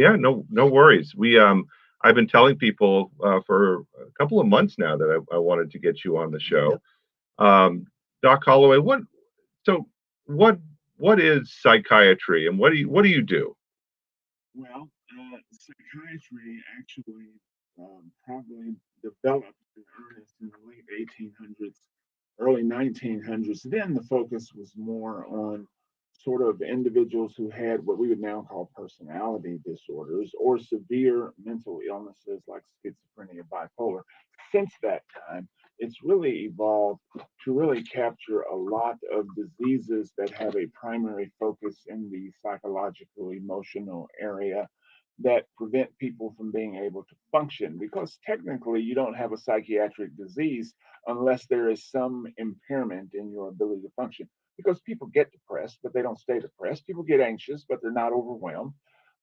Yeah, no worries. I've been telling people for a couple of months now that I wanted to get you on the show. Doc Holloway, what is psychiatry, and what do you do? Well, psychiatry actually probably developed in earnest in the late 1800s, early 1900s. Then the focus was more on sort of individuals who had what we would now call personality disorders or severe mental illnesses like schizophrenia, bipolar. Since that time, it's really evolved to really capture a lot of diseases that have a primary focus in the psychological, emotional area that prevent people from being able to function because technically you don't have a psychiatric disease unless there is some impairment in your ability to function because people get depressed but they don't stay depressed, people get anxious but they're not overwhelmed.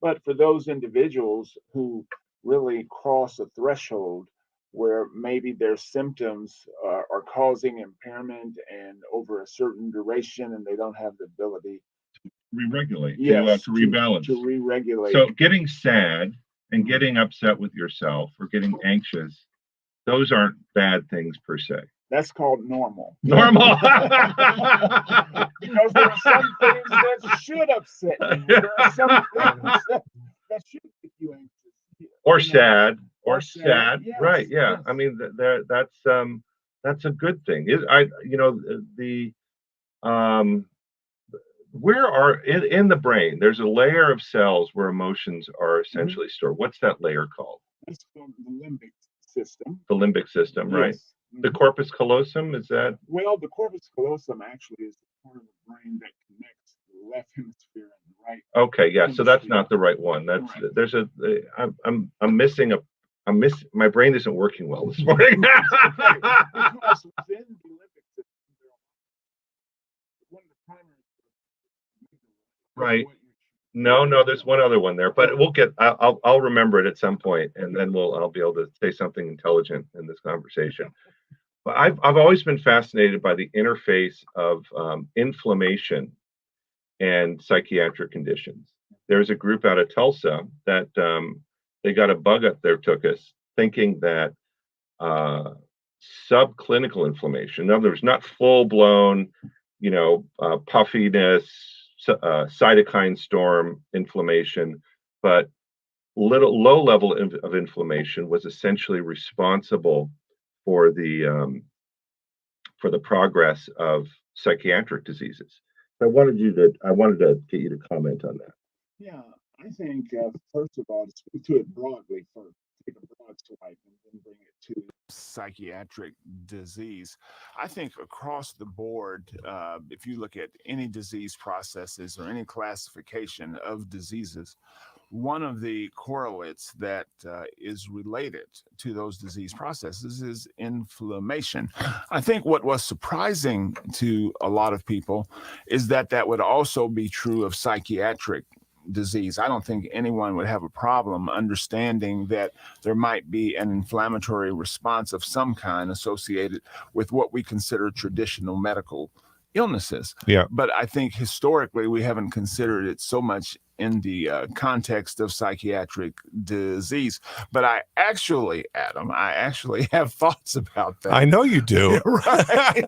But for those individuals who really cross a threshold where maybe their symptoms are causing impairment and over a certain duration and they don't have the ability Re-regulate, yes, to rebalance, to re-regulate. So getting sad and getting upset with yourself or getting anxious, those aren't bad things per se. That's called normal. Normal. Because there are some things that should upset you. There are some things that should make you anxious. Or sad. Or sad. Yes, right. Yeah. Yes. I mean, that's a good thing. Where are in the brain, there's a layer of cells where emotions are essentially stored. What's that layer called? It's called the limbic system. The limbic system, right? Yes. The corpus callosum, is that? Well, the corpus callosum actually is the part of the brain that connects the left hemisphere and the right. Okay, yeah. So that's not the right one. That's right. There's a. I'm missing a. My brain isn't working well this morning. Because within the limbic system, one of the primary. Right. No, there's one other one there, but I'll remember it at some point, and then I'll be able to say something intelligent in this conversation. But I've always been fascinated by the interface of inflammation and psychiatric conditions. There's a group out of Tulsa that they got a bug up their tuchus, thinking that subclinical inflammation, in other words, not full blown, puffiness, cytokine storm inflammation, but low level of inflammation was essentially responsible for the progress of psychiatric diseases. I wanted to get you to comment on that. Yeah, I think first of all, to speak to it broadly first, take a broad swipe and then bring it to psychiatric disease. I think across the board, if you look at any disease processes or any classification of diseases, one of the correlates that is related to those disease processes is inflammation. I think what was surprising to a lot of people is that would also be true of psychiatric disease. I don't think anyone would have a problem understanding that there might be an inflammatory response of some kind associated with what we consider traditional medical illnesses. Yeah. But I think historically we haven't considered it so much in the context of psychiatric disease. But Adam, I actually have thoughts about that. I know you do. Right.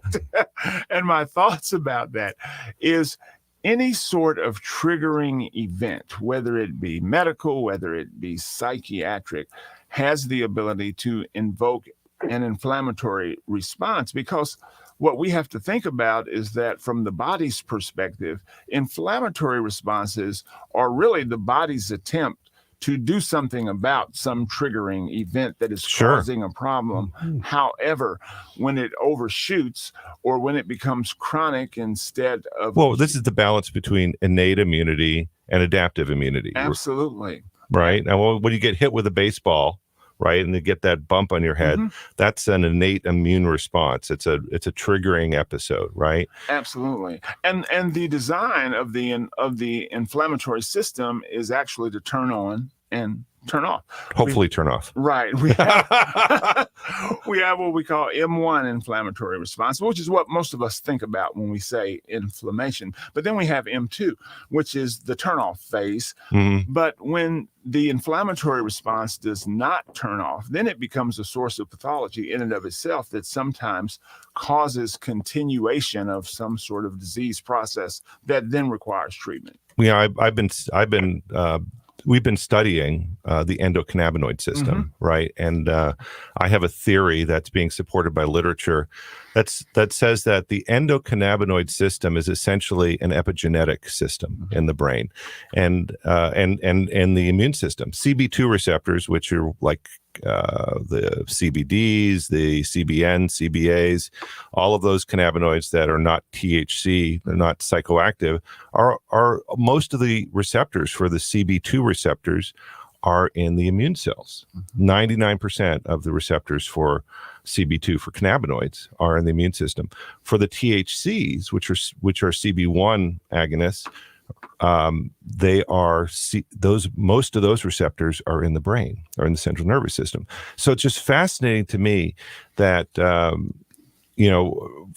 And my thoughts about that is any sort of triggering event, whether it be medical, whether it be psychiatric, has the ability to invoke an inflammatory response, because what we have to think about is that from the body's perspective, inflammatory responses are really the body's attempt to do something about some triggering event that is causing a problem. However, when it overshoots or when it becomes chronic instead of... Well, this is the balance between innate immunity and adaptive immunity. Absolutely. Right? Now, when you get hit with a baseball, right, and you get that bump on your head, that's an innate immune response. It's a triggering episode, right? Absolutely. And the design of the inflammatory system is actually to turn on and turn off. Hopefully turn off. Right. We have, we have what we call M1 inflammatory response, which is what most of us think about when we say inflammation. But then we have M2, which is the turn-off phase. Mm-hmm. But when the inflammatory response does not turn off, then it becomes a source of pathology in and of itself that sometimes causes continuation of some sort of disease process that then requires treatment. Yeah, we've been studying the endocannabinoid system, right? And I have a theory that's being supported by literature that says that the endocannabinoid system is essentially an epigenetic system in the brain, and the immune system. CB2 receptors, which are like the CBDs, the CBN, CBAs, all of those cannabinoids that are not THC, they're not psychoactive, are most of the receptors for the CB2 receptors are in the immune cells. 99% of the receptors for CB2 for cannabinoids are in the immune system. For the THCs, which are CB1 agonists, they are most of those receptors are in the brain or in the central nervous system. So it's just fascinating to me that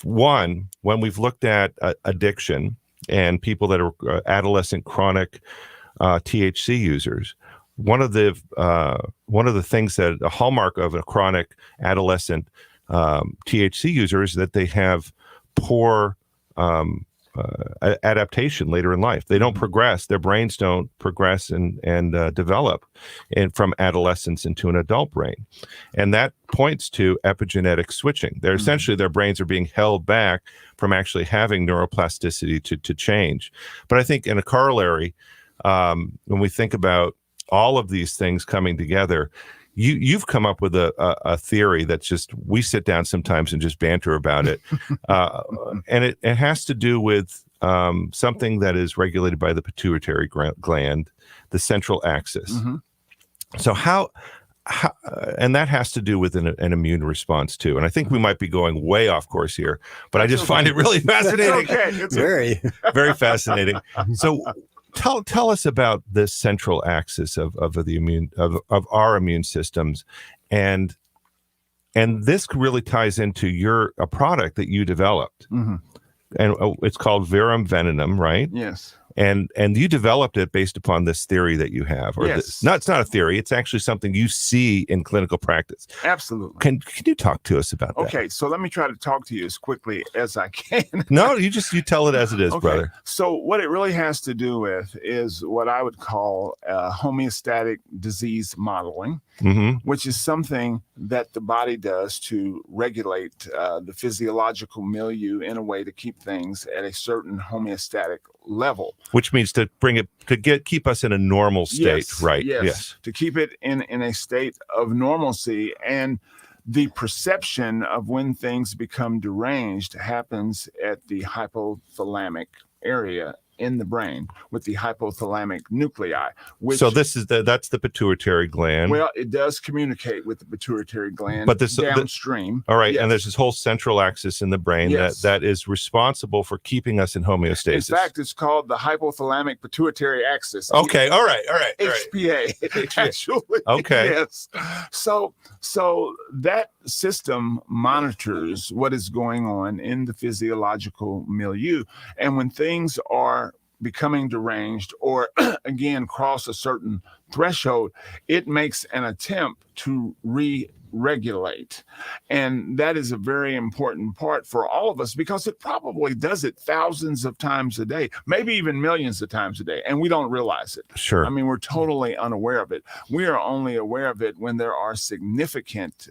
when we've looked at addiction and people that are adolescent chronic THC users, one of the things that a hallmark of a chronic adolescent THC user is that they have poor adaptation later in life. They don't progress. Their brains don't progress and develop from adolescence into an adult brain. And that points to epigenetic switching. They're essentially, their brains are being held back from actually having neuroplasticity to change. But I think in a corollary, when we think about all of these things coming together, you've come up with a theory that's just, we sit down sometimes and just banter about it. And it has to do with something that is regulated by the pituitary gland, the central axis. So how and that has to do with an immune response too. And I think we might be going way off course here, but I just find it really fascinating. It's Very. Very fascinating. So tell us about this central axis of our immune systems, and this really ties into a product that you developed, and it's called Virum Venenum, right? Yes. And you developed it based upon this theory that you have, or Yes. it's not a theory. It's actually something you see in clinical practice. Absolutely. Can you talk to us about that? Okay, so let me try to talk to you as quickly as I can. No, you tell it as it is, Okay. brother. So what it really has to do with is what I would call homeostatic disease modeling, which is something that the body does to regulate the physiological milieu in a way to keep things at a certain homeostatic level. Which means to bring it keep us in a normal state, Yes, right? Yes. To keep it in a state of normalcy. And the perception of when things become deranged happens at the hypothalamic area in the brain with the hypothalamic nuclei. So that's the pituitary gland. Well, it does communicate with the pituitary gland, but downstream. All right, yes. And there's this whole central axis in the brain Yes. that is responsible for keeping us in homeostasis. In fact, it's called the hypothalamic pituitary axis. Okay, all right. HPA, actually. Okay. Yes. So that system monitors what is going on in the physiological milieu, and when things are becoming deranged or again cross a certain threshold, it makes an attempt to re-regulate. And that is a very important part for all of us, because it probably does it thousands of times a day, maybe even millions of times a day, and we don't realize it. Sure. I mean, we're totally unaware of it. We are only aware of it when there are significant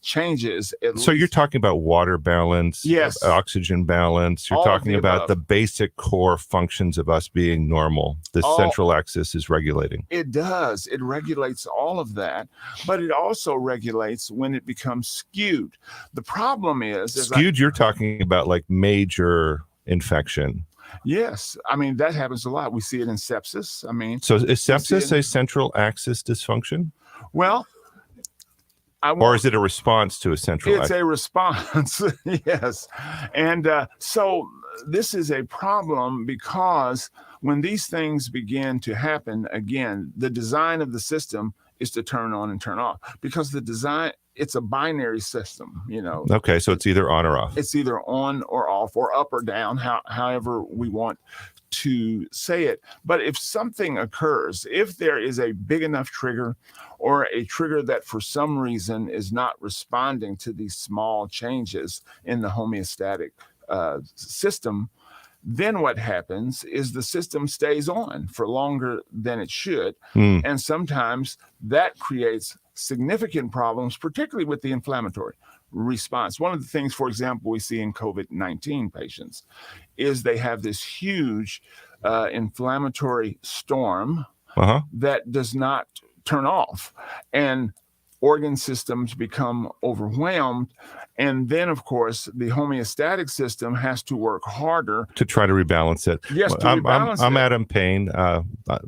changes. So you're talking about water balance, yes, oxygen balance. You're talking about the basic core functions of us being normal. The central axis is regulating. It does. It regulates all of that, but it also regulates when it becomes skewed. The problem is skewed. You're talking about like major infection. Yes. I mean, that happens a lot. We see it in sepsis. I mean, so is sepsis a central axis dysfunction? Well, Or is it a response to a central It's a response, yes. And so this is a problem because when these things begin to happen, again, the design of the system is to turn on and turn off because the design, it's a binary system, you know. Okay, so it's either on or off. It's either on or off or up or down, however we want to say it. But if something occurs, if there is a big enough trigger or a trigger that for some reason is not responding to these small changes in the homeostatic system, then what happens is the system stays on for longer than it should. And sometimes that creates significant problems, particularly with the inflammatory response. One of the things, for example, we see in COVID-19 patients is they have this huge inflammatory storm that does not turn off. And organ systems become overwhelmed. And then, of course, the homeostatic system has to work harder to try to rebalance it. Yes, to rebalance I'm it. Adam Payne.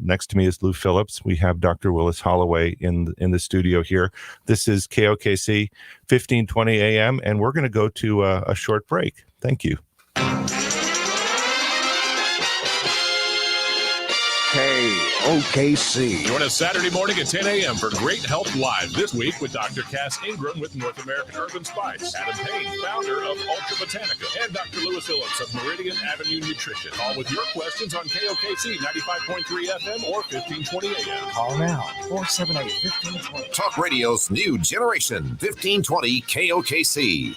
Next to me is Lou Phillips. We have Dr. Willis Holloway in the studio here. This is KOKC 1520 AM, and we're going to go to a short break. Thank you. KOKC. Join us Saturday morning at 10 a.m. for Great Health Live this week with Dr. Cass Ingram with North American Urban Spice, Adam Payne, founder of Ultra Botanica, and Dr. Lewis Phillips of Meridian Avenue Nutrition. Call with your questions on KOKC 95.3 FM or 1520 AM. Call now, 478-1520. Talk radio's new generation, 1520 KOKC.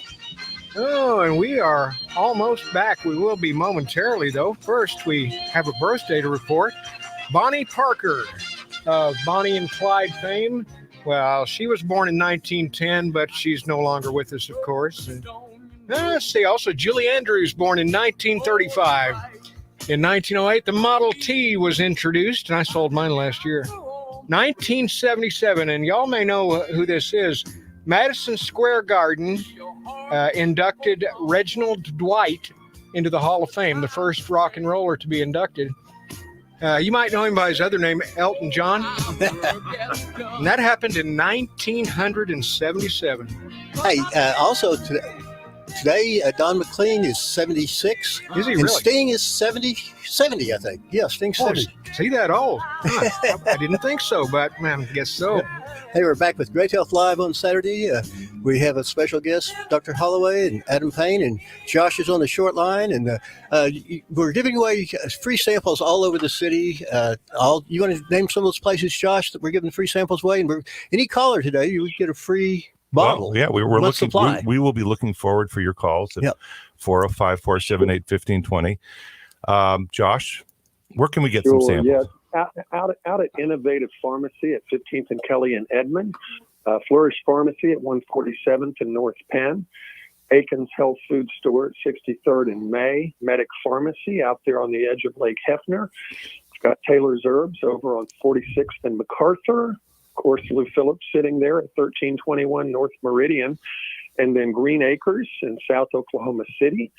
Oh, and we are almost back. We will be momentarily, though. First, we have a birthday to report. Bonnie Parker of Bonnie and Clyde fame. Well, she was born in 1910, but she's no longer with us, of course. And, let's see, also Julie Andrews, born in 1935. In 1908, the Model T was introduced, and I sold mine last year. 1977, and y'all may know who this is. Madison Square Garden inducted Reginald Dwight into the Hall of Fame, the first rock and roller to be inducted. You might know him by his other name, Elton John. And that happened in 1977. Hey, also today Don McLean is 76. Is he and really? Sting is 70, I think. Yeah, Sting's 70. See that old? Huh, I didn't think so, but man, I guess so. Hey, we're back with Great Health Live on Saturday. We have a special guest, Dr. Holloway and Adam Payne, and Josh is on the short line. And we're giving away free samples all over the city. You want to name some of those places, Josh, that we're giving free samples away? And any caller today, you would get a free bottle. Well, yeah, we're looking. We will be looking forward for your calls at 405-478-1520. Josh, where can we get some samples? Yes. Out at Innovative Pharmacy at 15th and Kelly in Edmond, Flourish Pharmacy at 147th and North Penn, Aiken's Health Food Store at 63rd and May, Medic Pharmacy out there on the edge of Lake Hefner. We've got Taylor's Herbs over on 46th and MacArthur. Of course, Lou Phillips sitting there at 1321 North Meridian, and then Green Acres in South Oklahoma City.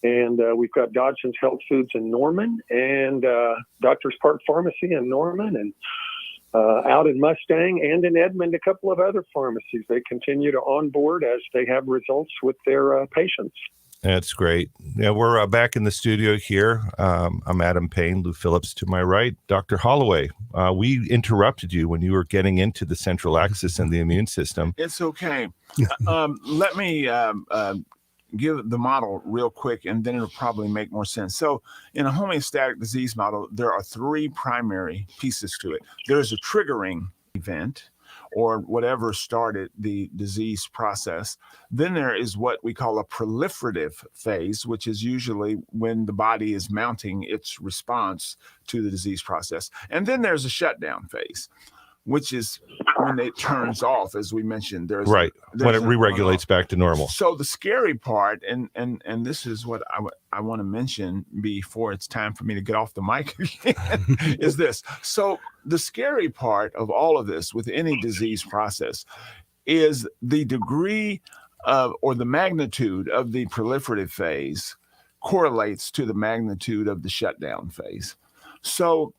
And we've got Dodgson's Health Foods in Norman and Doctors Park Pharmacy in Norman and out in Mustang and in Edmond, a couple of other pharmacies. They continue to onboard as they have results with their patients. That's great. Yeah, we're back in the studio here. I'm Adam Payne, Lou Phillips to my right. Dr. Holloway, we interrupted you when you were getting into the central axis and the immune system. It's okay. Let me give the model real quick, and then it'll probably make more sense. So in a homeostatic disease model, there are three primary pieces to it. There's a triggering event, or whatever started the disease process. Then there is what we call a proliferative phase, which is usually when the body is mounting its response to the disease process. And then there's a shutdown phase, which is when it turns off, as we mentioned. When it re-regulates back to normal. So the scary part, and this is what I want to mention before it's time for me to get off the mic again, is this. So the scary part of all of this with any disease process is the degree of, or the magnitude of the proliferative phase correlates to the magnitude of the shutdown phase. So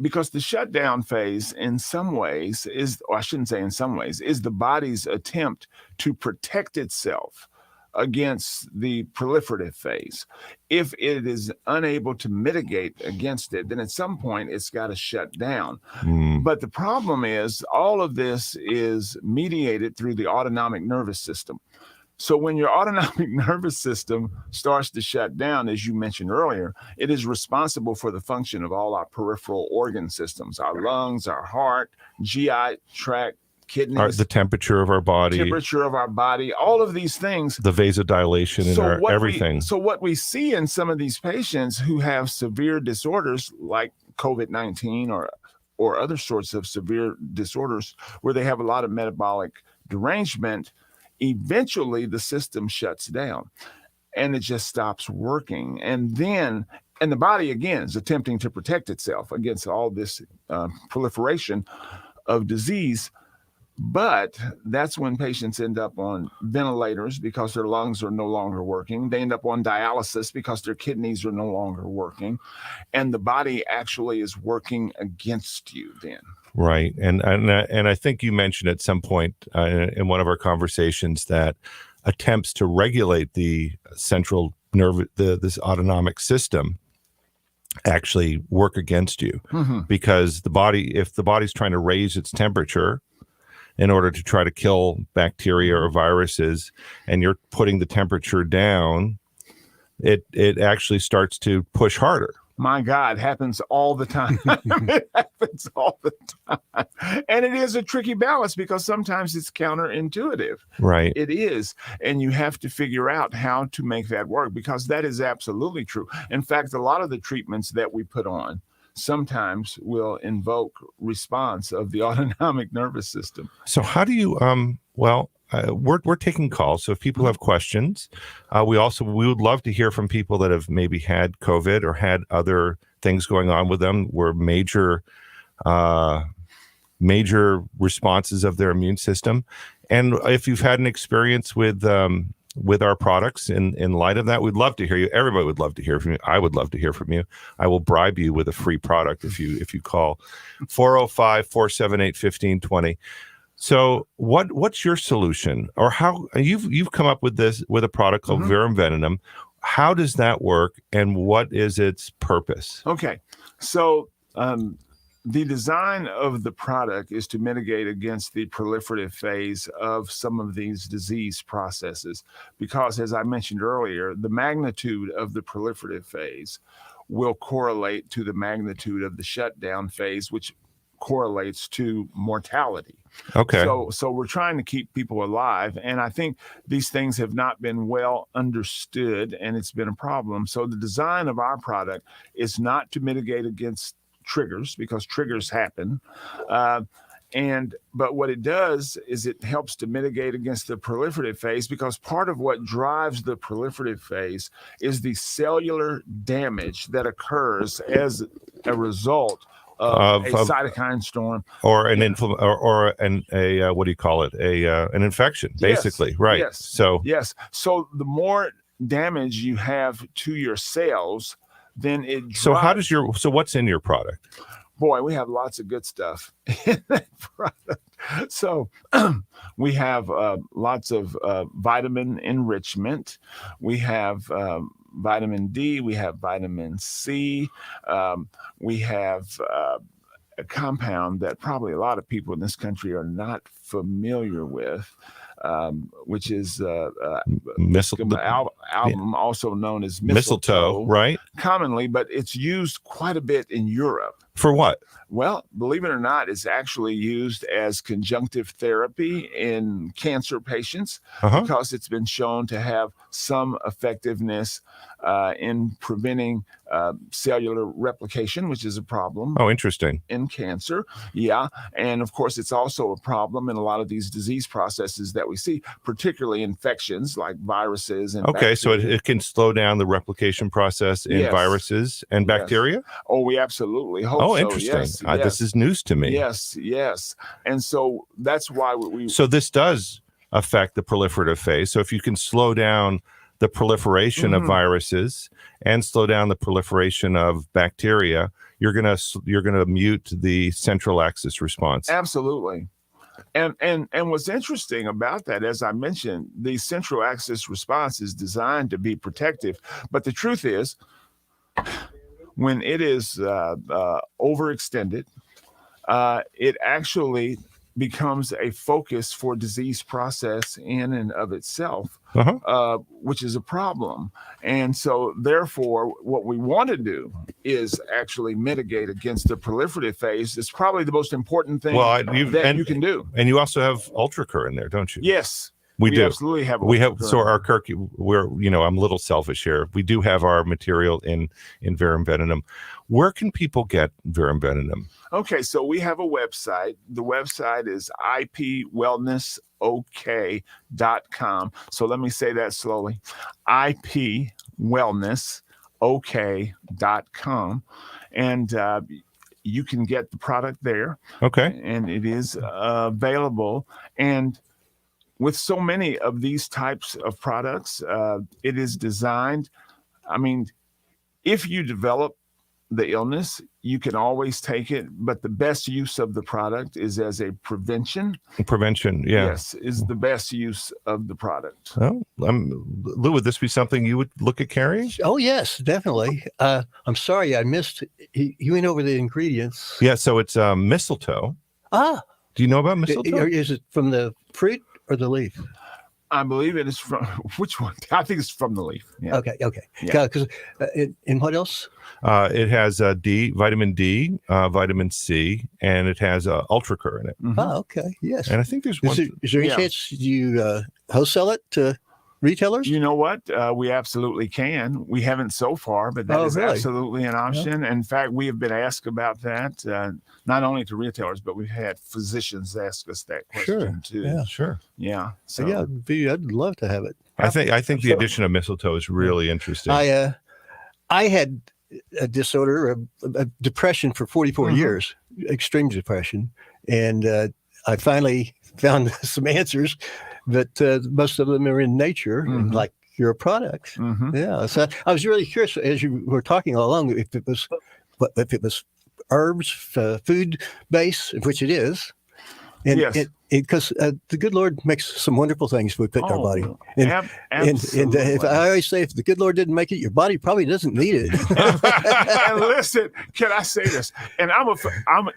because the shutdown phase in some ways is, or I shouldn't say in some ways, is the body's attempt to protect itself against the proliferative phase. If it is unable to mitigate against it, then at some point it's got to shut down. But the problem is all of this is mediated through the autonomic nervous system. So when your autonomic nervous system starts to shut down, as you mentioned earlier, it is responsible for the function of all our peripheral organ systems, our lungs, our heart, GI tract, kidneys, the temperature of our body, all of these things, the vasodilation in our everything. So what we see in some of these patients who have severe disorders like COVID-19 or other sorts of severe disorders where they have a lot of metabolic derangement, eventually the system shuts down and it just stops working. And the body again is attempting to protect itself against all this proliferation of disease. But that's when patients end up on ventilators because their lungs are no longer working. They end up on dialysis because their kidneys are no longer working. And the body actually is working against you then. Right. And I think you mentioned at some point in one of our conversations that attempts to regulate the central nerve, this autonomic system, actually work against you because if the body's trying to raise its temperature in order to try to kill bacteria or viruses, and you're putting the temperature down, it actually starts to push harder. My God, happens all the time. It happens all the time. And it is a tricky balance because sometimes it's counterintuitive. Right. It is. And you have to figure out how to make that work because that is absolutely true. In fact, a lot of the treatments that we put on sometimes will invoke response of the autonomic nervous system. So how do you, we're taking calls. So if people have questions, we would love to hear from people that have maybe had COVID or had other things going on with them, were major responses of their immune system. And if you've had an experience with our products in light of that, we'd love to hear you. Everybody would love to hear from you. I would love to hear from you. I will bribe you with a free product if you call 405-478-1520. So what's your solution, or how you've come up with a product called Virum Venenum? How does that work, and what is its purpose? Okay, so the design of the product is to mitigate against the proliferative phase of some of these disease processes, because as I mentioned earlier, the magnitude of the proliferative phase will correlate to the magnitude of the shutdown phase, which correlates to mortality. Okay. So we're trying to keep people alive. And I think these things have not been well understood, and it's been a problem. So the design of our product is not to mitigate against triggers, because triggers happen. But what it does is it helps to mitigate against the proliferative phase, because part of what drives the proliferative phase is the cellular damage that occurs as a result of a cytokine storm, or an what do you call it? An infection, basically, right? Yes. So the more damage you have to your cells, then it drives. So what's in your product? Boy, we have lots of good stuff in that product. So we have lots of vitamin enrichment. We have vitamin D, we have vitamin C, we have a compound that probably a lot of people in this country are not familiar with, which is album, also known as mistletoe, right? Commonly, but it's used quite a bit in Europe. For what? Well, believe it or not, it's actually used as conjunctive therapy in cancer patients because it's been shown to have some effectiveness in preventing cellular replication, which is a problem. Oh, interesting. In cancer. Yeah. And of course, it's also a problem in a lot of these disease processes that we see, particularly infections like viruses and bacteria. So it can slow down the replication process in viruses and bacteria? Oh, we absolutely hope so. Oh, interesting. Yes. This is news to me. Yes. And so that's why So this does affect the proliferative phase. So if you can slow down the proliferation of viruses and slow down the proliferation of bacteria, you're gonna mute the central axis response. Absolutely. And what's interesting about that, as I mentioned, the central axis response is designed to be protective. But the truth is, when it is overextended, it actually becomes a focus for disease process in and of itself, which is a problem. And so therefore, what we want to do is actually mitigate against the proliferative phase. It's probably the most important thing you can do. And you also have UltraCur in there, don't you? Yes. We do. Absolutely have. We have. So our Kirk, I'm a little selfish here. We do have our material in Virum Venenum. Where can people get Virum Venenum? Okay, so we have a website. The website is ipwellnessok.com. So let me say that slowly. ipwellnessok.com. And you can get the product there. Okay. And it is available. And with so many of these types of products, it is designed. I mean, if you develop the illness, you can always take it, but the best use of the product is as a prevention. Prevention, yeah. Yes, is the best use of the product. Well, Lou, would this be something you would look at carrying? Oh, yes, definitely. I'm sorry I missed. You went over the ingredients. Yeah, so it's mistletoe. Ah. Do you know about mistletoe? Is it from the fruit or the leaf? I believe it is from which one? I think it's from the leaf. Yeah. Okay. Yeah. Because and what else? It has vitamin D, vitamin C, and it has UltraCur in it. Mm-hmm. Oh, okay. Yes. And I think there's one. Is there any chance you wholesale it to retailers? You know what? We absolutely can. We haven't so far, but that is really? absolutely an option. Yeah. In fact, we have been asked about that, not only to retailers, but we've had physicians ask us that question too. Yeah, sure. Yeah. So yeah, I'd love to have it. I think the addition of mistletoe is really interesting. I had a disorder, a depression for 44 years, extreme depression, and I finally found some answers. But most of them are in nature, like your product. Yeah, so I was really curious as you were talking all along if it was herbs, food base, which it is, and because the good Lord makes some wonderful things we put in our body. And if I always say, if the good Lord didn't make it, your body probably doesn't need it. And listen, can I say this? And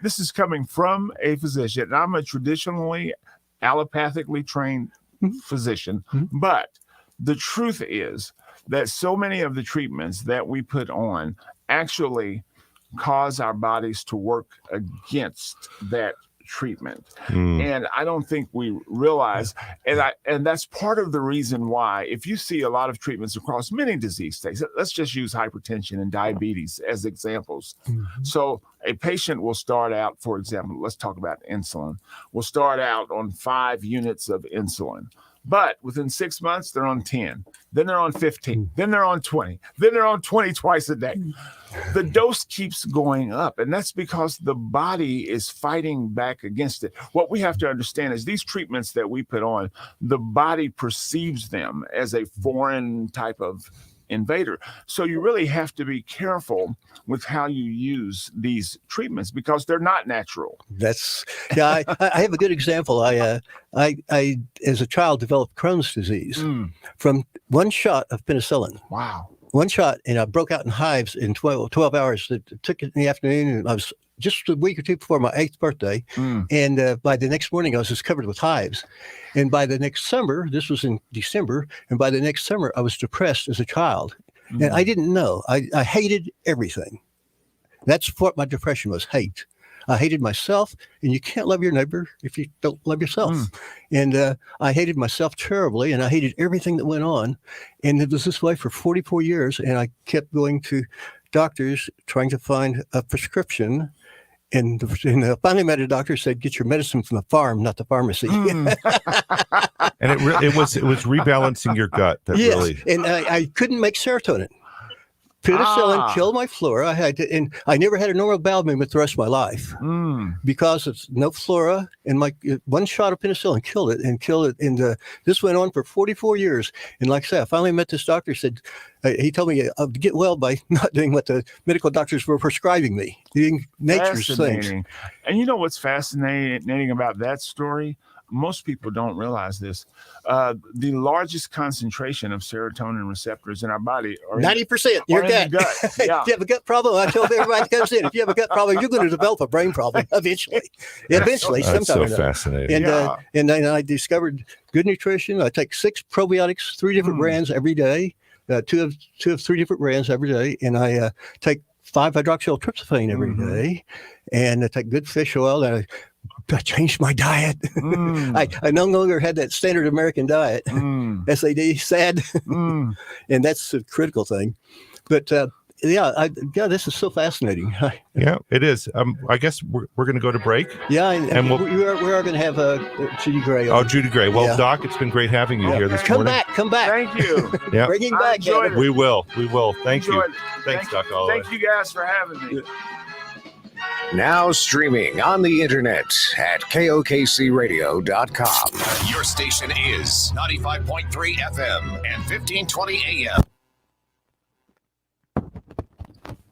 this is coming from a physician. And I'm a traditionally allopathically trained physician, but the truth is that so many of the treatments that we put on actually cause our bodies to work against that treatment. And I don't think we realize, and that's part of the reason why, if you see a lot of treatments across many disease states, let's just use hypertension and diabetes as examples. So a patient will start out, for example, let's talk about insulin, will start out on 5 units of insulin. But within 6 months, they're on 10. Then they're on 15. Then they're on 20. Then they're on 20 twice a day. The dose keeps going up, and that's because the body is fighting back against it. What we have to understand is these treatments that we put on, the body perceives them as a foreign type of invader. So you really have to be careful with how you use these treatments because they're not natural. I have a good example. I as a child developed Crohn's disease from one shot of penicillin. Wow. One shot, and I broke out in hives in 12 hours. It took it in the afternoon, and I was just a week or two before my 8th birthday. And by the next morning, I was just covered with hives. And by the next summer, this was in December, and by the next summer, I was depressed as a child. And I didn't know. I hated everything. That's what my depression was, hate. I hated myself, and you can't love your neighbor if you don't love yourself. And I hated myself terribly, and I hated everything that went on. And it was this way for 44 years, and I kept going to doctors trying to find a prescription. And finally met a doctor who said, get your medicine from the farm, not the pharmacy. And it was rebalancing your gut. That yes, really... and I couldn't make serotonin. Penicillin killed my flora. And I never had a normal bowel movement the rest of my life because it's no flora. And my one shot of penicillin killed it. And this went on for 44 years. And like I said, I finally met this doctor. He told me I'd get well by not doing what the medical doctors were prescribing me, doing nature's things. And you know what's fascinating about that story? Most people don't realize this. The largest concentration of serotonin receptors in our body are 90%. Your gut. Yeah. If you have a gut problem, I tell everybody that comes in, if you have a gut problem, you're going to develop a brain problem eventually. That's sometime so or another. fascinating. And then I discovered good nutrition. I take 6 probiotics, 3 different brands every day, two of 3 different brands every day, and I take 5-hydroxyl-tryptophan every day, and I take good fish oil. And I changed my diet. I no longer had that standard American diet, SAD, and that's a critical thing. But this is so fascinating. Yeah, it is. I guess we're going to go to break. Yeah, and we are going to have Judy Gray. Oh, Judy Gray. Well, Doc, it's been great having you here this morning. Come back. Thank you. Yeah, bringing back. We will. Thank you. Thanks, Doc Holloway. Thank you guys for having me. Now streaming on the internet at KOKCRadio.com. Your station is 95.3 FM and 1520 AM.